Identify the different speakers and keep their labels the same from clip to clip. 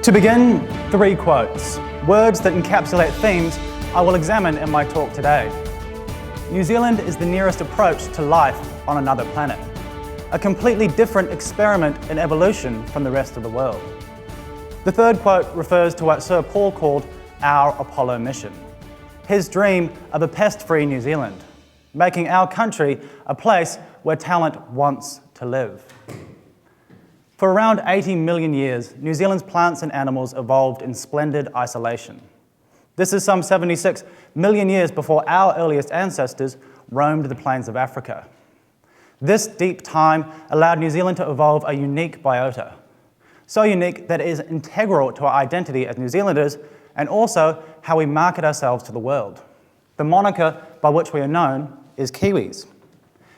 Speaker 1: To begin, 3 quotes, words that encapsulate themes I will examine in my talk today. New Zealand is the nearest approach to life on another planet, a completely different experiment in evolution from the rest of the world. The third quote refers to what Sir Paul called our Apollo mission, his dream of a pest-free New Zealand, making our country a place where talent wants to live. For around 80 million years, New Zealand's plants and animals evolved in splendid isolation. This is some 76 million years before our earliest ancestors roamed the plains of Africa. This deep time allowed New Zealand to evolve a unique biota, so unique that it is integral to our identity as New Zealanders and also how we market ourselves to the world. The moniker by which we are known is Kiwis.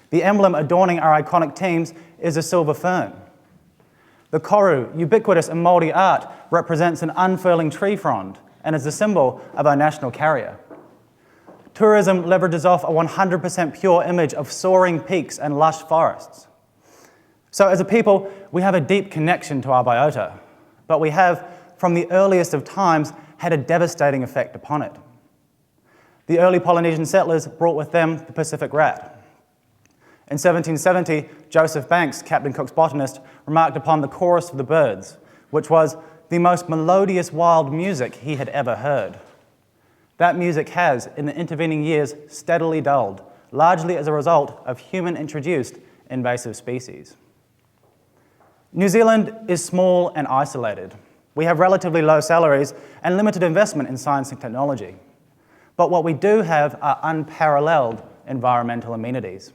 Speaker 1: The emblem adorning our iconic teams is a silver fern. The koru, ubiquitous in Māori art, represents an unfurling tree frond and is the symbol of our national carrier. Tourism leverages off a 100% pure image of soaring peaks and lush forests. So as a people, we have a deep connection to our biota, but we have, from the earliest of times, had a devastating effect upon it. The early Polynesian settlers brought with them the Pacific rat. In 1770, Joseph Banks, Captain Cook's botanist, remarked upon the chorus of the birds, which was the most melodious wild music he had ever heard. That music has, in the intervening years, steadily dulled, largely as a result of human-introduced invasive species. New Zealand is small and isolated. We have relatively low salaries and limited investment in science and technology. But what we do have are unparalleled environmental amenities.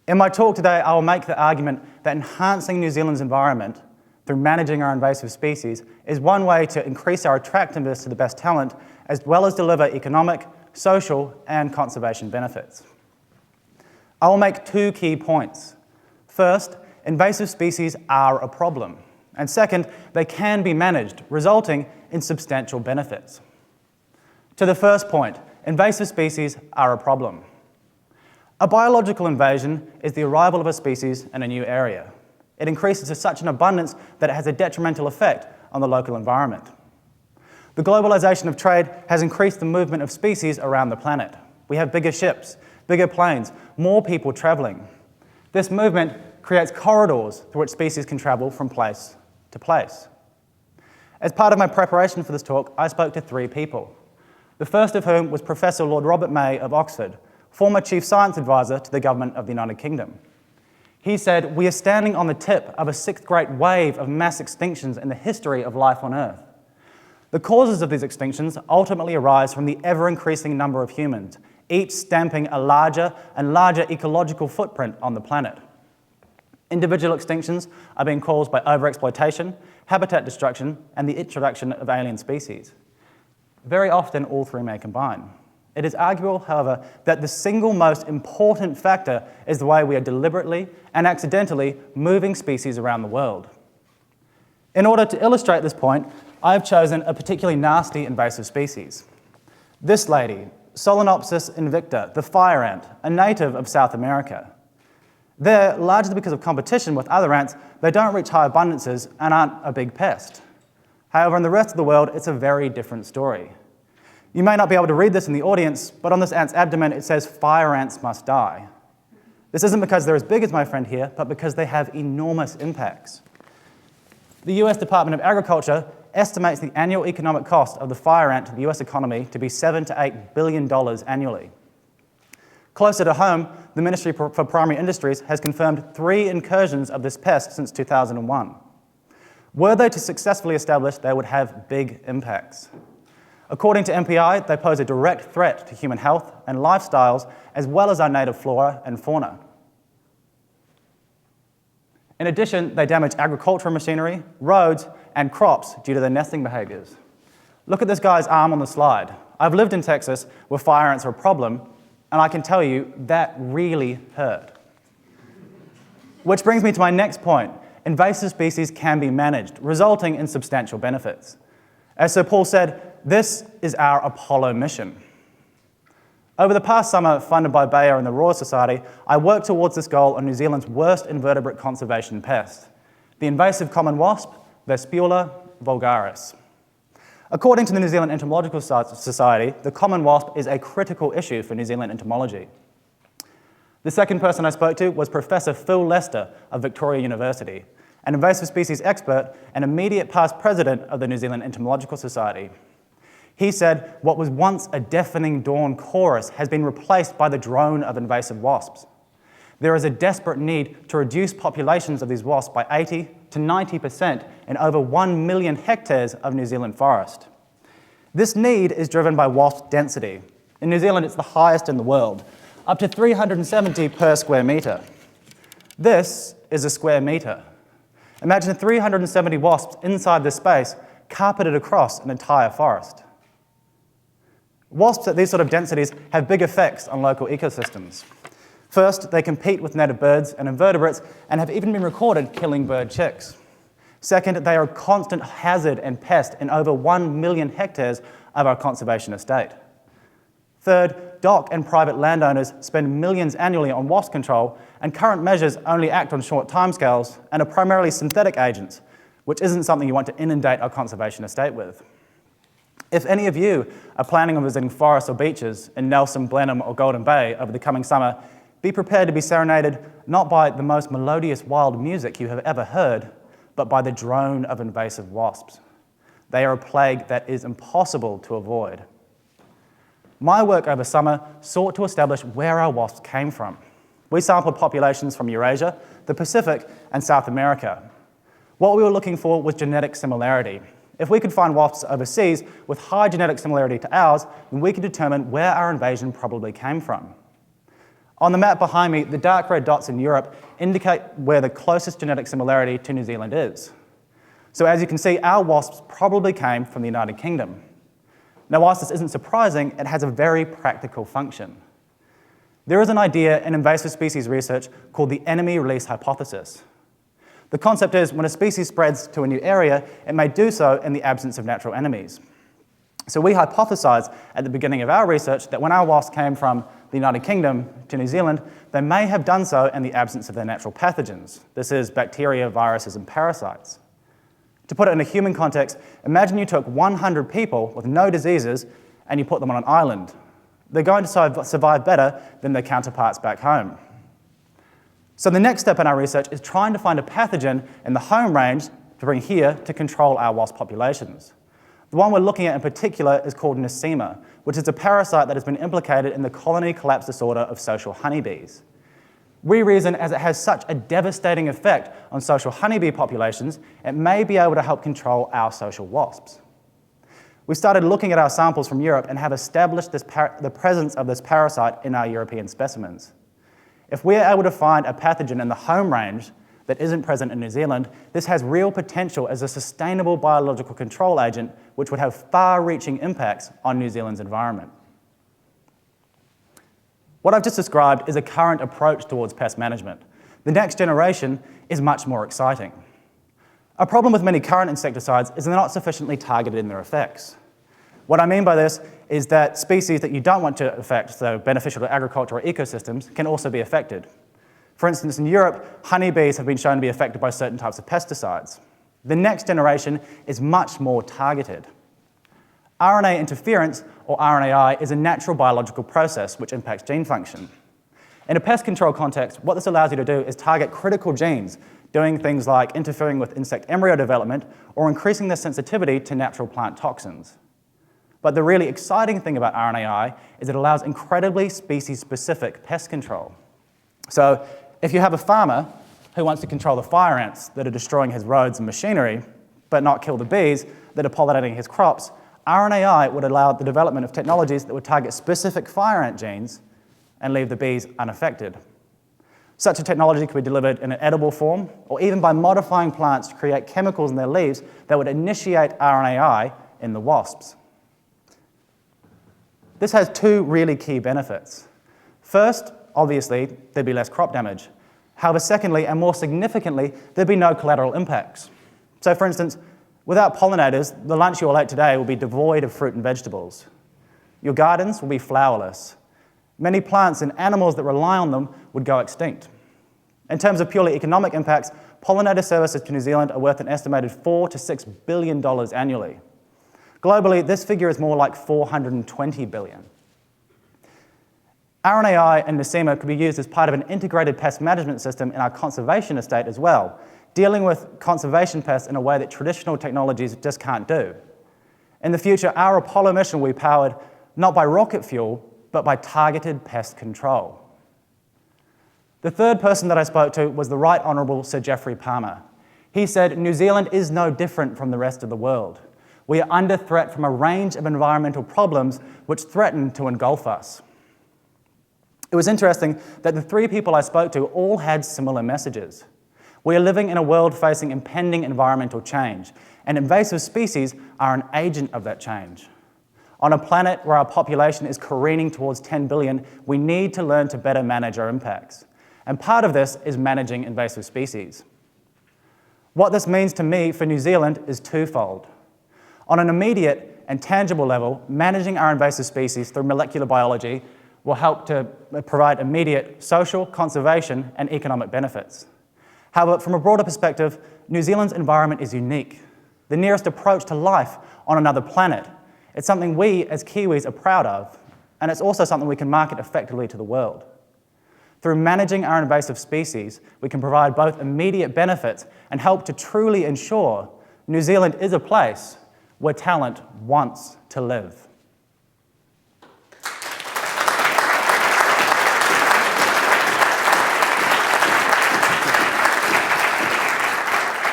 Speaker 1: In my talk today, I will make the argument that enhancing New Zealand's environment through managing our invasive species is one way to increase our attractiveness to the best talent, as well as deliver economic, social, and conservation benefits. I will make 2 key points. First, invasive species are a problem. And second, they can be managed, resulting in substantial benefits. To the first point, invasive species are a problem. A biological invasion is the arrival of a species in a new area. It increases to such an abundance that it has a detrimental effect on the local environment. The globalization of trade has increased the movement of species around the planet. We have bigger ships, bigger planes, more people traveling. This movement creates corridors through which species can travel from place to place. As part of my preparation for this talk, I spoke to 3 people. The first of whom was Professor Lord Robert May of Oxford, former Chief Science Advisor to the Government of the United Kingdom. He said, "We are standing on the tip of a 6th great wave of mass extinctions in the history of life on Earth. The causes of these extinctions ultimately arise from the ever-increasing number of humans, each stamping a larger and larger ecological footprint on the planet. Individual extinctions are being caused by overexploitation, habitat destruction, and the introduction of alien species. Very often, all 3 may combine. It is arguable, however, that the single most important factor is the way we are deliberately and accidentally moving species around the world. In order to illustrate this point, I have chosen a particularly nasty invasive species. This lady, Solenopsis invicta, the fire ant, a native of South America. There, largely because of competition with other ants, they don't reach high abundances and aren't a big pest. However, in the rest of the world, it's a very different story. You may not be able to read this in the audience, but on this ant's abdomen it says, "Fire ants must die." This isn't because they're as big as my friend here, but because they have enormous impacts. The US Department of Agriculture estimates the annual economic cost of the fire ant to the US economy to be $7 to $8 billion annually. Closer to home, the Ministry for Primary Industries has confirmed 3 incursions of this pest since 2001. Were they to successfully establish, they would have big impacts. According to MPI, they pose a direct threat to human health and lifestyles, as well as our native flora and fauna. In addition, they damage agricultural machinery, roads, and crops due to their nesting behaviors. Look at this guy's arm on the slide. I've lived in Texas where fire ants are a problem, and I can tell you that really hurt. Which brings me to my next point. Invasive species can be managed, resulting in substantial benefits. As Sir Paul said, this is our Apollo mission. Over the past summer, funded by Bayer and the Royal Society, I worked towards this goal on New Zealand's worst invertebrate conservation pest, the invasive common wasp, Vespula vulgaris. According to the New Zealand Entomological Society, the common wasp is a critical issue for New Zealand entomology. The second person I spoke to was Professor Phil Lester of Victoria University, an invasive species expert and immediate past president of the New Zealand Entomological Society. He said what was once a deafening dawn chorus has been replaced by the drone of invasive wasps. There is a desperate need to reduce populations of these wasps by 80 to 90% in over 1 million hectares of New Zealand forest. This need is driven by wasp density. In New Zealand, it's the highest in the world, up to 370 per square metre. This is a square metre. Imagine 370 wasps inside this space, carpeted across an entire forest. Wasps at these sort of densities have big effects on local ecosystems. First, they compete with native birds and invertebrates and have even been recorded killing bird chicks. Second, they are a constant hazard and pest in over 1 million hectares of our conservation estate. Third, DOC and private landowners spend millions annually on wasp control, and current measures only act on short timescales and are primarily synthetic agents, which isn't something you want to inundate our conservation estate with. If any of you are planning on visiting forests or beaches in Nelson, Blenheim or Golden Bay over the coming summer, be prepared to be serenaded not by the most melodious wild music you have ever heard, but by the drone of invasive wasps. They are a plague that is impossible to avoid. My work over summer sought to establish where our wasps came from. We sampled populations from Eurasia, the Pacific, and South America. What we were looking for was genetic similarity. If we could find wasps overseas with high genetic similarity to ours, then we could determine where our invasion probably came from. On the map behind me, the dark red dots in Europe indicate where the closest genetic similarity to New Zealand is. So as you can see, our wasps probably came from the United Kingdom. Now, whilst this isn't surprising, it has a very practical function. There is an idea in invasive species research called the enemy release hypothesis. The concept is when a species spreads to a new area, it may do so in the absence of natural enemies. So we hypothesised at the beginning of our research that when our wasps came from the United Kingdom to New Zealand, they may have done so in the absence of their natural pathogens. This is bacteria, viruses, and parasites. To put it in a human context, imagine you took 100 people with no diseases and you put them on an island. They're going to survive better than their counterparts back home. So the next step in our research is trying to find a pathogen in the home range to bring here to control our wasp populations. The one we're looking at in particular is called Nosema, which is a parasite that has been implicated in the colony collapse disorder of social honeybees. We reason as it has such a devastating effect on social honeybee populations, it may be able to help control our social wasps. We started looking at our samples from Europe and have established the presence of this parasite in our European specimens. If we are able to find a pathogen in the home range that isn't present in New Zealand, this has real potential as a sustainable biological control agent which would have far-reaching impacts on New Zealand's environment. What I've just described is a current approach towards pest management. The next generation is much more exciting. A problem with many current insecticides is they're not sufficiently targeted in their effects. What I mean by this is that species that you don't want to affect, so beneficial to agriculture or ecosystems, can also be affected. For instance, in Europe, honeybees have been shown to be affected by certain types of pesticides. The next generation is much more targeted. RNA interference, or RNAi, is a natural biological process which impacts gene function. In a pest control context, what this allows you to do is target critical genes, doing things like interfering with insect embryo development or increasing their sensitivity to natural plant toxins. But the really exciting thing about RNAi is it allows incredibly species-specific pest control. So if you have a farmer who wants to control the fire ants that are destroying his roads and machinery, but not kill the bees that are pollinating his crops, RNAi would allow the development of technologies that would target specific fire ant genes and leave the bees unaffected. Such a technology could be delivered in an edible form, or even by modifying plants to create chemicals in their leaves that would initiate RNAi in the wasps. This has two really key benefits. First, obviously, there'd be less crop damage. However, secondly, and more significantly, there'd be no collateral impacts. So for instance, without pollinators, the lunch you will eat today will be devoid of fruit and vegetables. Your gardens will be flowerless. Many plants and animals that rely on them would go extinct. In terms of purely economic impacts, pollinator services to New Zealand are worth an estimated $4 to $6 billion annually. Globally, this figure is more like $420 billion. RNAi and Nosema could be used as part of an integrated pest management system in our conservation estate as well, dealing with conservation pests in a way that traditional technologies just can't do. In the future, our Apollo mission will be powered not by rocket fuel, but by targeted pest control. The third person that I spoke to was the Right Honourable Sir Geoffrey Palmer. He said, New Zealand is no different from the rest of the world. We are under threat from a range of environmental problems which threaten to engulf us. It was interesting that the three people I spoke to all had similar messages. We are living in a world facing impending environmental change, and invasive species are an agent of that change. On a planet where our population is careening towards 10 billion, we need to learn to better manage our impacts. And part of this is managing invasive species. What this means to me for New Zealand is twofold. On an immediate and tangible level, managing our invasive species through molecular biology will help to provide immediate social, conservation, and economic benefits. However, from a broader perspective, New Zealand's environment is unique, the nearest approach to life on another planet. It's something we, as Kiwis, are proud of, and it's also something we can market effectively to the world. Through managing our invasive species, we can provide both immediate benefits and help to truly ensure New Zealand is a place where talent wants to live.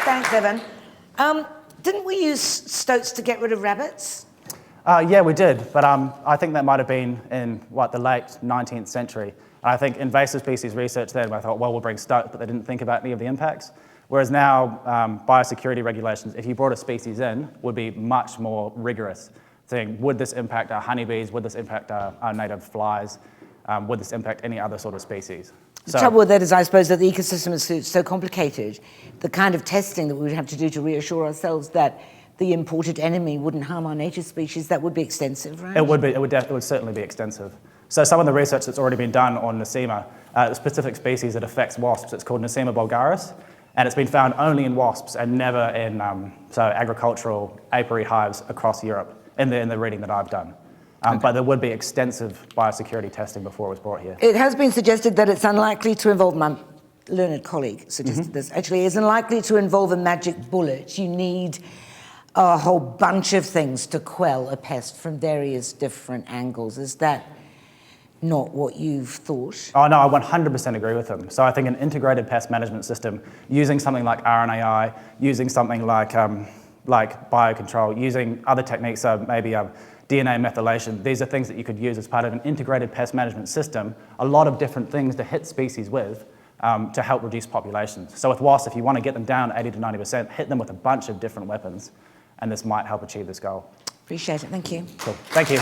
Speaker 2: Thanks, Evan. Didn't we use stoats to get rid of rabbits?
Speaker 1: Yeah, we did, but I think that might have been in, the late 19th century. I think invasive species research then, I thought, well, we'll bring stoats, but they didn't think about any of the impacts. Whereas now, biosecurity regulations, if you brought a species in, would be much more rigorous, saying, would this impact our honeybees, would this impact our native flies, would this impact any other sort of species?
Speaker 2: The trouble with that is, I suppose, that the ecosystem is so complicated. The kind of testing that we would have to do to reassure ourselves that the imported enemy wouldn't harm our native species, that would be extensive, right?
Speaker 1: It would certainly be extensive. So some of the research that's already been done on Nosema, a specific species that affects wasps, it's called Nosema vulgaris, and it's been found only in wasps and never in agricultural apiary hives across Europe, in the reading that I've done. But there would be extensive biosecurity testing before it was brought here.
Speaker 2: It has been suggested that it's unlikely to involve, my learned colleague suggested this, actually, is unlikely to involve a magic bullet. You need a whole bunch of things to quell a pest from various different angles. Is that not what you've thought?
Speaker 1: Oh no, I 100% agree with them. So I think an integrated pest management system, using something like RNAi, using something like biocontrol, using other techniques, so maybe DNA methylation, these are things that you could use as part of an integrated pest management system, a lot of different things to hit species with to help reduce populations. So with wasps, if you want to get them down 80 to 90%, hit them with a bunch of different weapons, and this might help achieve this goal.
Speaker 2: Appreciate it, thank you.
Speaker 1: Cool, thank you.